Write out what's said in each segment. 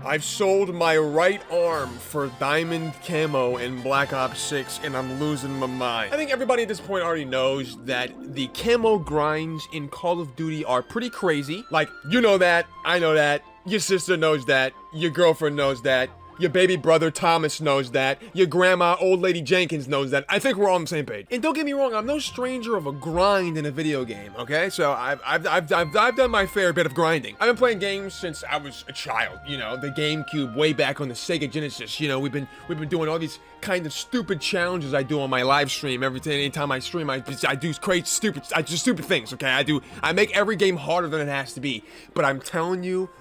I've sold my right arm for diamond camo in Black Ops 6 and I'm losing my mind. I think everybody at this point already knows that the camo grinds in Call of Duty are pretty crazy. Like, you know that, I know that, your sister knows that, your girlfriend knows that, your baby brother Thomas knows that, your grandma old lady Jenkins knows that. I think we're all on the same page. And don't get me wrong, I'm no stranger of a grind in a video game, okay? So I've done my fair bit of grinding. I've been playing games since I was a child, you know, the GameCube way back on the Sega Genesis. You know, we've been doing all these kind of stupid challenges I do on my live stream. Anytime I stream, I do crazy stupid things, okay? I make every game harder than it has to be. But I'm telling you,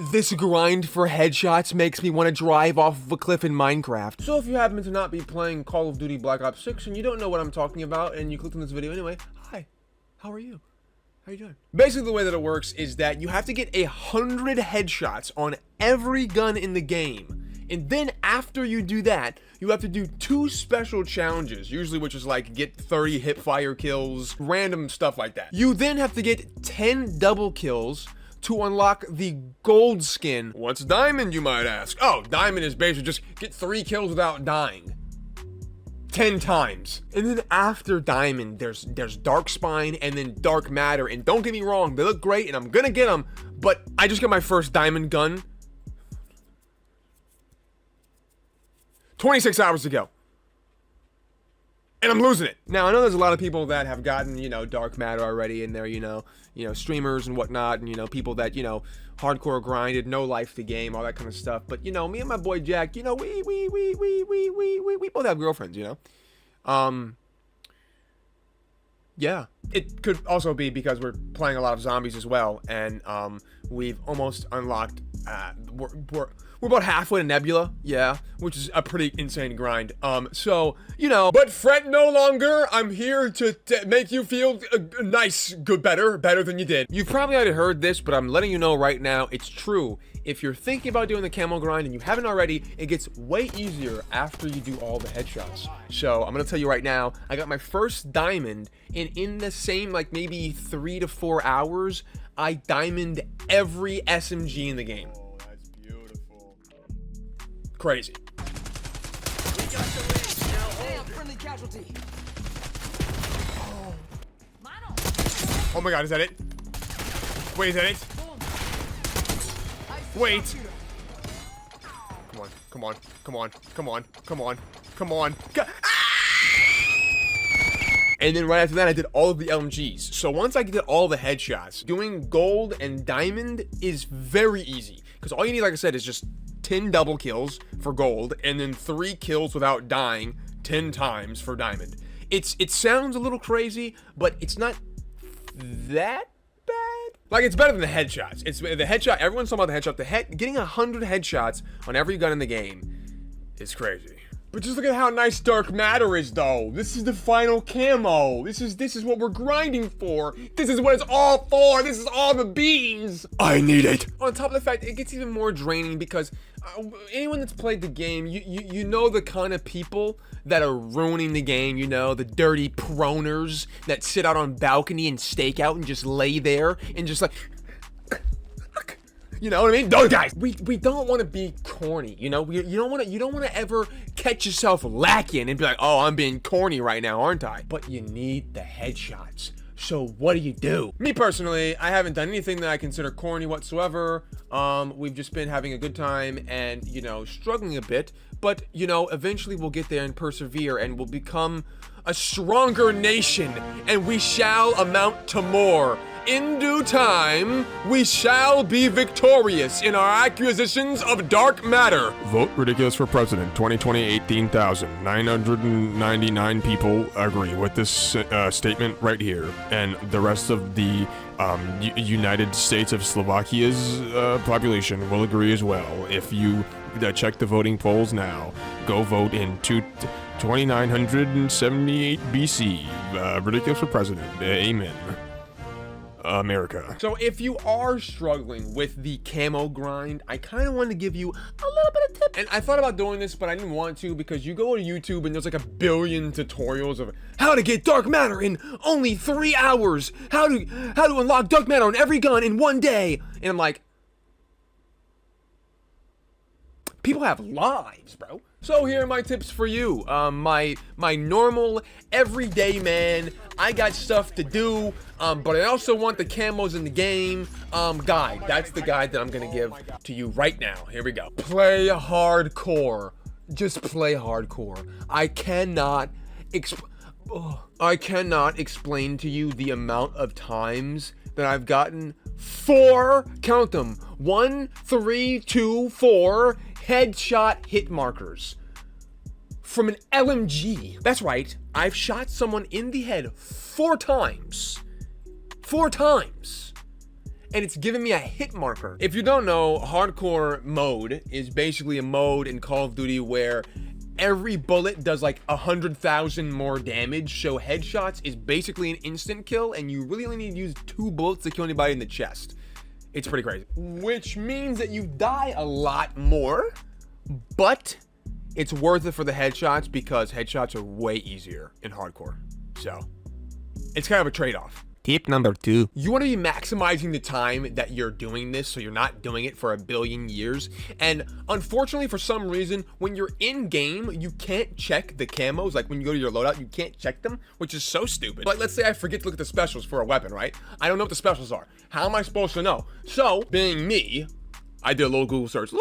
this grind for headshots makes me want to drive off of a cliff in Minecraft. So if you happen to not be playing Call of Duty Black Ops 6 and you don't know what I'm talking about and you clicked on this video anyway, hi, how are you? How you doing? Basically the way that it works is that you have to get 100 headshots on every gun in the game. And then after you do that, you have to do 2 special challenges, usually which is like get 30 hip fire kills, random stuff like that. You then have to get 10 double kills to unlock the gold skin. What's diamond, you might ask? Oh, diamond is basically just get 3 kills without dying 10 times. And then after diamond, there's dark spine and then dark matter. And don't get me wrong, they look great and I'm gonna get them, but I just got my first diamond gun 26 hours ago. And I'm losing it. Now, I know there's a lot of people that have gotten, you know, dark matter already in there, you know, streamers and whatnot, and, you know, people that, you know, hardcore grinded, no life to game, all that kind of stuff. But, you know, me and my boy Jack, you know, we both have girlfriends, you know? Yeah. It could also be because we're playing a lot of zombies as well, and, we've almost unlocked, we're about halfway to Nebula, yeah, which is a pretty insane grind. So, you know, but fret no longer. I'm here to make you feel nice, better than you did. You've probably already heard this, but I'm letting you know right now, it's true. If you're thinking about doing the camo grind and you haven't already, it gets way easier after you do all the headshots. So I'm gonna tell you right now, I got my first diamond, and in the same, like, maybe 3 to 4 hours, I diamond every SMG in the game. Crazy. Oh my god, is that it? Wait, is that it? Wait. Come on. And then right after that, I did all of the LMGs. So once I did all the headshots, doing gold and diamond is very easy. Because all you need, like I said, is just 10 double kills for gold, and then 3 kills without dying 10 times for diamond. It sounds a little crazy, but it's not that bad. Like, it's better than the headshots. It's the headshot. Everyone's talking about the headshot. Getting 100 headshots on every gun in the game is crazy. But just look at how nice dark matter is, though. This is the final camo. This is what we're grinding for. This is what it's all for. This is all the beans. I need it. On top of the fact, it gets even more draining because anyone that's played the game, you know the kind of people that are ruining the game. You know, the dirty proners that sit out on balcony and stake out and just lay there and just like. You know what I mean? Those guys. We don't want to be corny. You know, you don't want to ever catch yourself lacking and be like, oh, I'm being corny right now, aren't I? But you need the headshots. So what do? Me personally, I haven't done anything that I consider corny whatsoever. We've just been having a good time and, you know, struggling a bit. But, you know, eventually we'll get there and persevere and we'll become a stronger nation and we shall amount to more. In due time, we shall be victorious in our acquisitions of dark matter. Vote ridiculous for president 2020, 18,999 people agree with this statement right here. And the rest of the United States of Slovakia's population will agree as well. If you check the voting polls now, go vote in 2978 BC. Ridiculous for president. Amen. America. So if you are struggling with the camo grind, I kind of wanted to give you a little bit of tip. And I thought about doing this, but I didn't want to because you go to YouTube and there's like a billion tutorials of how to get dark matter in only 3 hours, how to unlock dark matter on every gun in 1 day. And I'm like, People have lives, bro. So here are my tips for you. My normal, everyday man, I got stuff to do, but I also want the camos in the game, guide. That's the guide that I'm gonna give to you right now. Here we go. Play hardcore. Just play hardcore. I cannot explain to you the amount of times that I've gotten 4, count them, 1, 3, 2, 4 headshot hit markers from an LMG. That's right, I've shot someone in the head 4 times. 4 times. And it's giving me a hit marker. If you don't know, hardcore mode is basically a mode in Call of Duty where every bullet does like 100,000 more damage, so headshots is basically an instant kill, and you really only need to use 2 bullets to kill anybody in the chest. It's pretty crazy. Which means that you die a lot more, but it's worth it for the headshots because headshots are way easier in hardcore. So, it's kind of a trade-off. Tip number 2. You want to be maximizing the time that you're doing this so you're not doing it for a billion years. And unfortunately, for some reason, when you're in game, you can't check the camos. Like when you go to your loadout, you can't check them, which is so stupid. Like let's say I forget to look at the specials for a weapon, right? I don't know what the specials are. How am I supposed to know? So, being me, I did a little Google search.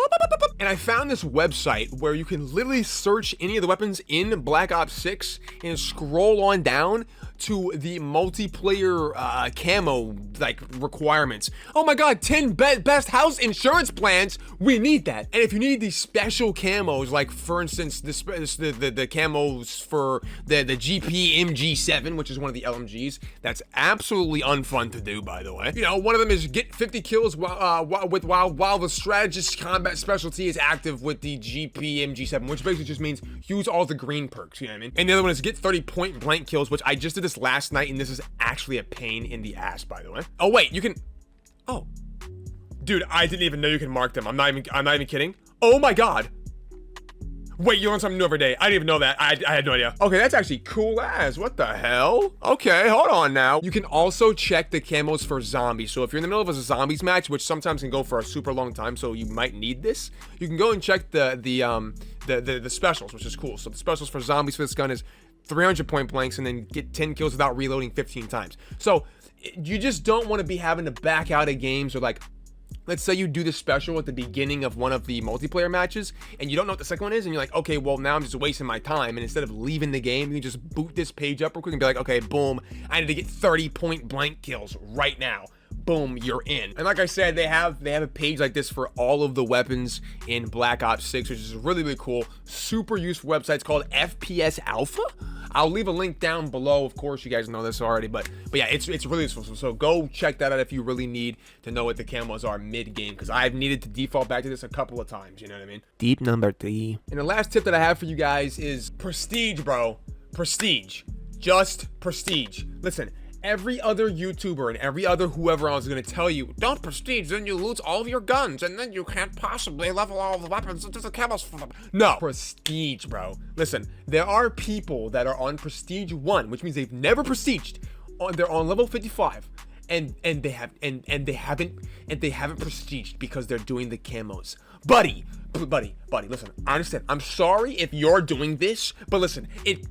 And I found this website where you can literally search any of the weapons in Black Ops 6 and scroll on down to the multiplayer camo like requirements. Oh my god, 10 best house insurance plans. We need that. And if you need these special camos, like for instance, the camos for the GP MG7, which is one of the LMGs, that's absolutely unfun to do, by the way. You know, one of them is get 50 kills while the strategist combat specialty is active with the GP MG7, which basically just means use all the green perks, you know what I mean? And the other one is get 30 point blank kills, which I just did this last night, and this is actually a pain in the ass, by the way. Oh wait, you can, oh, dude, I didn't even know you can mark them. I'm not even kidding. Oh my god. Wait, you learn something new every day. I didn't even know that. I had no idea. Okay, that's actually cool as. What the hell? Okay, hold on now. You can also check the camos for zombies. So if you're in the middle of a zombies match, which sometimes can go for a super long time, so you might need this, you can go and check the specials, which is cool. So the specials for zombies for this gun is 300 point blanks and then get 10 kills without reloading 15 times. So you just don't want to be having to back out of games, or like, let's say you do the special at the beginning of one of the multiplayer matches and you don't know what the second one is, and you're like, okay, well now I'm just wasting my time, and instead of leaving the game, you just boot this page up real quick and be like, okay, boom, I need to get 30 point blank kills right now. Boom, you're in. And like I said, they have a page like this for all of the weapons in Black Ops 6, which is really, really cool. Super useful website. It's called FPS Alpha. I'll leave a link down below. Of course, you guys know this already, but yeah, it's really useful. So go check that out if you really need to know what the camos are mid-game, because I've needed to default back to this a couple of times, you know what I mean? Tip number 3. And the last tip that I have for you guys is prestige, bro. Prestige. Just prestige. Listen, every other YouTuber and every other whoever else is going to tell you, don't prestige, then you lose all of your guns, and then you can't possibly level all the weapons into the camos for them. No, prestige, bro. Listen, there are people that are on prestige 1, which means they've never prestiged. They're on level 55, and they haven't prestiged because they're doing the camos. Buddy, listen, I understand. I'm sorry if you're doing this, but listen, it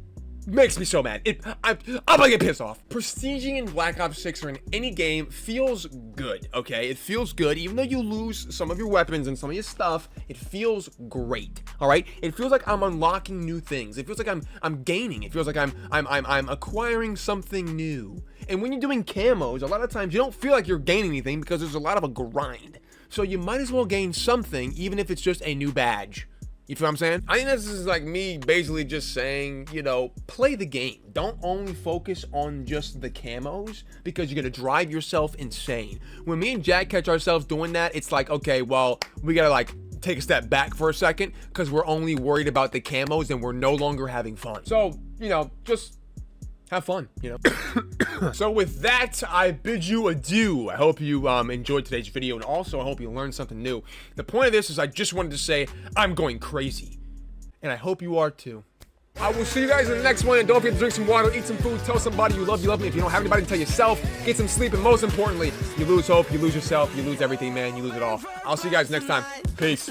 makes me so mad. I'm gonna get pissed off. Prestiging in Black Ops 6 or in any game feels good, okay? It feels good. Even though you lose some of your weapons and some of your stuff, it feels great, all right? It feels like I'm unlocking new things. It feels like I'm gaining. It feels like I'm acquiring something new. And when you're doing camos, a lot of times you don't feel like you're gaining anything because there's a lot of a grind. So you might as well gain something, even if it's just a new badge. You feel what I'm saying? I think this is like me basically just saying, you know, play the game. Don't only focus on just the camos, because you're gonna drive yourself insane. When me and Jack catch ourselves doing that, it's like, okay, well, we gotta like take a step back for a second, because we're only worried about the camos and we're no longer having fun. So, you know, just have fun, you know? So with that, I bid you adieu. I hope you enjoyed today's video, and also I hope you learned something new. The point of this is I just wanted to say I'm going crazy, and I hope you are too. I will see you guys in the next one, and don't forget to drink some water, eat some food, tell somebody you love me. If you don't have anybody, tell yourself, get some sleep, and most importantly, you lose hope, you lose yourself, you lose everything, man, you lose it all. I'll see you guys next time. Peace.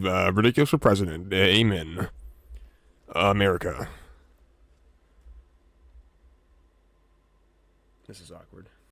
Ridiculous for president. Amen. America. This is awkward.